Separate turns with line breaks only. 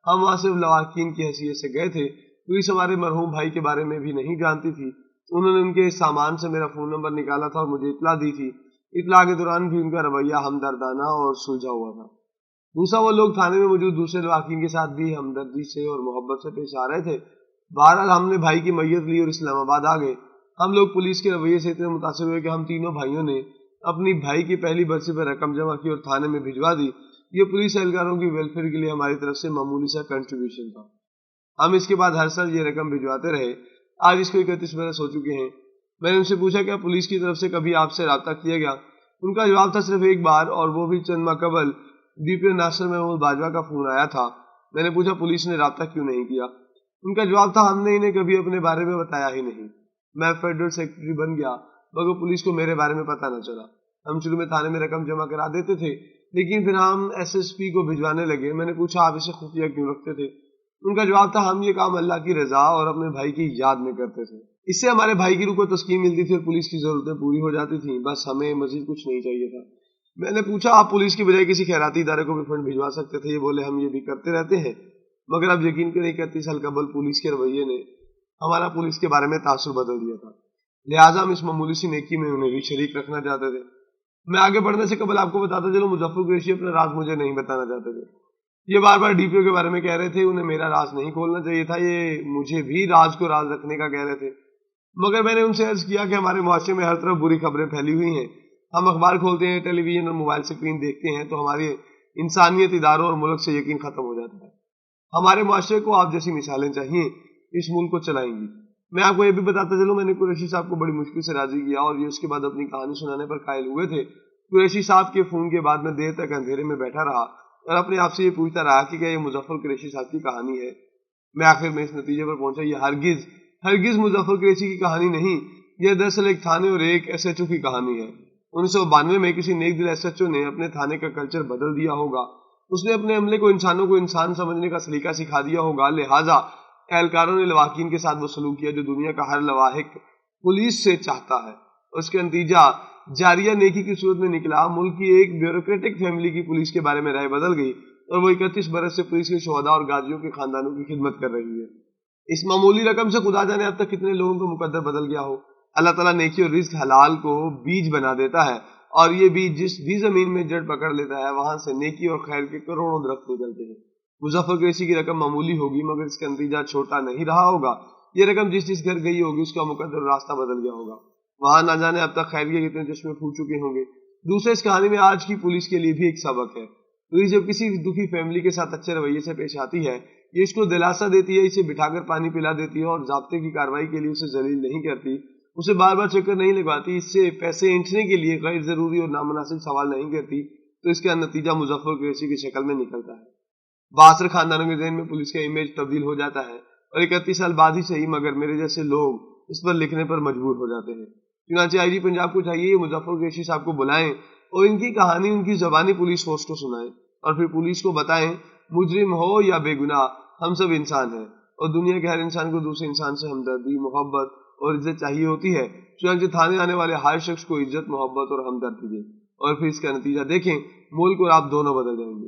ہم وہاں صرف لواحقین کی حیثیت سے گئے تھے. پولیس ہمارے مرحوم بھائی کے بارے میں بھی نہیں جانتی تھی. انہوں نے ان کے سامان سے میرا فون نمبر نکالا تھا اور مجھے اطلاع دی تھی. اطلاع کے دوران بھی ان کا رویہ ہمدردانہ اور سلجھا ہوا تھا. دوسرا، وہ لوگ تھانے میں موجود دوسرے لواحقین کے ساتھ بھی ہمدردی سے اور محبت سے پیش آ رہے تھے. بہرحال ہم نے بھائی کی میت لی اور اسلام آباد آ گئے. ہم لوگ پولیس کے رویے سے اتنے متاثر ہوئے کہ ہم تینوں بھائیوں نے اپنی بھائی کی پہلی برسی پر رقم جمع کی اور تھانے میں بھجوا دی. یہ پولیس اہلکاروں کی ویلفیئر کے لیے ہماری طرف سے معمولی سا کنٹریبیوشن تھا. ہم اس کے بعد ہر سال یہ رقم بھجواتے رہے. آج اس کو 31 برس ہو چکے ہیں. میں نے ان سے پوچھا کیا پولیس کی طرف سے کبھی آپ سے رابطہ کیا گیا؟ ان کا جواب تھا صرف ایک بار، اور وہ بھی چند ماہ قبل ڈی پی او ناصر محمود باجوہ کا فون آیا تھا. میں نے پوچھا پولیس نے رابطہ کیوں نہیں کیا؟ ان کا جواب تھا ہم نے انہیں کبھی اپنے بارے میں بتایا ہی نہیں. میں فیڈرل سیکرٹری بن گیا مگر پولیس کو میرے بارے میں پتہ نہ چلا. ہم شروع میں تھانے میں رقم جمع کرا دیتے تھے لیکن پھر ہم ایس ایس پی کو بھجوانے لگے. میں نے پوچھا آپ اسے خفیہ کیوں رکھتے تھے؟ ان کا جواب تھا ہم یہ کام اللہ کی رضا اور اپنے بھائی کی یاد میں کرتے تھے. اس سے ہمارے بھائی کی روح کو تسکین ملتی تھی اور پولیس کی ضرورتیں پوری ہو جاتی تھیں. بس ہمیں مزید کچھ نہیں چاہیے تھا. میں نے پوچھا آپ پولیس کی بجائے کسی خیراتی ادارے کو بھی فنڈ بھجوا سکتے تھے؟ یہ بولے ہم یہ بھی کرتے رہتے ہیں. مگر اب یقین کریں 31 سال قبل پولیس کے رویے نے ہمارا پولیس کے بارے میں تاثر بدل دیا تھا. لہٰذا ہم اس معمولی سی نیکی میں انہیں بھی شریک رکھنا چاہتے تھے. میں آگے بڑھنے سے قبل آپ کو بتاتا چلوں مظفر قریشی اپنا راز مجھے نہیں بتانا چاہتے تھے. یہ بار بار ڈی پی او کے بارے میں کہہ رہے تھے. انہیں میرا راز نہیں کھولنا چاہیے تھا. یہ مجھے بھی راز کو راز رکھنے کا کہہ رہے تھے. مگر میں نے ان سے عرض کیا کہ ہمارے معاشرے میں ہر طرف بری خبریں پھیلی ہوئی ہیں. ہم اخبار کھولتے ہیں، ٹیلی ویژن اور موبائل اسکرین دیکھتے ہیں تو ہماری انسانیت، اداروں اور ملک سے یقین ختم ہو جاتا ہے. ہمارے معاشرے کو آپ جیسی مثالیں چاہیے اس ملک کو چلائیں گی. میں آپ کو یہ بھی بتاتا چلوں میں نے قریشی صاحب کو بڑی مشکل سے راضی کیا اور یہ اس کے بعد اپنی کہانی سنانے پر قائل ہوئے تھے. قریشی صاحب کے فون کے بعد میں دیر تک اندھیرے میں بیٹھا رہا اور اپنے آپ سے یہ پوچھتا رہا کہ کیا یہ مظفر قریشی صاحب کی کہانی ہے. میں آخر میں اس نتیجے پر پہنچا یہ ہرگز مظفر قریشی کی کہانی نہیں. یہ دراصل ایک تھانے اور ایک ایس ایچ او کی کہانی ہے. 1992 میں کسی نیک دل ایس ایچ او نے اپنے تھانے کا کلچر بدل دیا ہوگا. اس نے اپنے عملے کو انسانوں کو انسان سمجھنے کا سلیقہ سکھا دیا ہوگا. لہٰذا اہلکاروں نے لواحقین کے ساتھ وہ سلوک کیا جو دنیا کا ہر لواحق پولیس سے چاہتا ہے. اس کا نتیجہ جاریہ نیکی کی صورت میں نکلا. ملک کی ایک بیوروکریٹک فیملی کی پولیس کے بارے میں رائے بدل گئی اور وہ 31 برس سے پولیس کے شہداء اور غازیوں کے خاندانوں کی خدمت کر رہی ہے. اس معمولی رقم سے خدا جانے اب تک کتنے لوگوں کا مقدر بدل گیا ہو. اللہ تعالیٰ نیکی اور رزق حلال کو بیج بنا دیتا ہے اور یہ بیج جس بھی زمین میں جڑ پکڑ لیتا ہے وہاں سے نیکی اور خیر کے کروڑوں درخت نکلتے ہیں. مظفر قریشی کی رقم معمولی ہوگی مگر اس کا نتیجہ چھوٹا نہیں رہا ہوگا. یہ رقم جس گھر گئی ہوگی اس کا مقدر اور راستہ بدل گیا ہوگا. وہاں نہ جانے اب تک خیریہ کتنے چشمے پھوٹ چکے ہوں گے. دوسرے اس کہانی میں آج کی پولیس کے لیے بھی ایک سبق ہے. پولیس جب کسی دکھی فیملی کے ساتھ اچھے رویے سے پیش آتی ہے یہ اس کو دلاسا دیتی ہے، اسے بٹھا کر پانی پلا دیتی ہے اور ضابطے کی کارروائی کے لیے اسے ذلیل نہیں کرتی، اسے بار بار چکر نہیں لگواتی، اس سے پیسے اینٹھنے کے لیے غیر ضروری اور نامناسب سوال نہیں کرتی، تو اس کا نتیجہ مظفر قریشی کی شکل میں نکلتا ہے. بااثر خاندانوں کے ذہن میں پولیس کا امیج تبدیل ہو جاتا ہے اور 31 سال بعد ہی صحیح مگر میرے جیسے لوگ اس پر لکھنے پر مجبور ہو جاتے ہیں. چنانچہ آئی جی پنجاب کو چاہیے یہ مظفر قریشی صاحب کو بلائیں اور ان کی کہانی ان کی زبانی پولیس فورس کو سنائیں اور پھر پولیس کو بتائیں مجرم ہو یا بے گناہ ہم سب انسان ہیں اور دنیا کے ہر انسان کو دوسرے انسان سے ہمدردی، محبت اور عزت چاہیے ہوتی ہے. چنانچہ تھانے آنے والے ہر شخص کو عزت، محبت اور ہمدردی دیں اور پھر اس کا نتیجہ دیکھیں، ملک اور آپ دونوں بدل جائیں گے.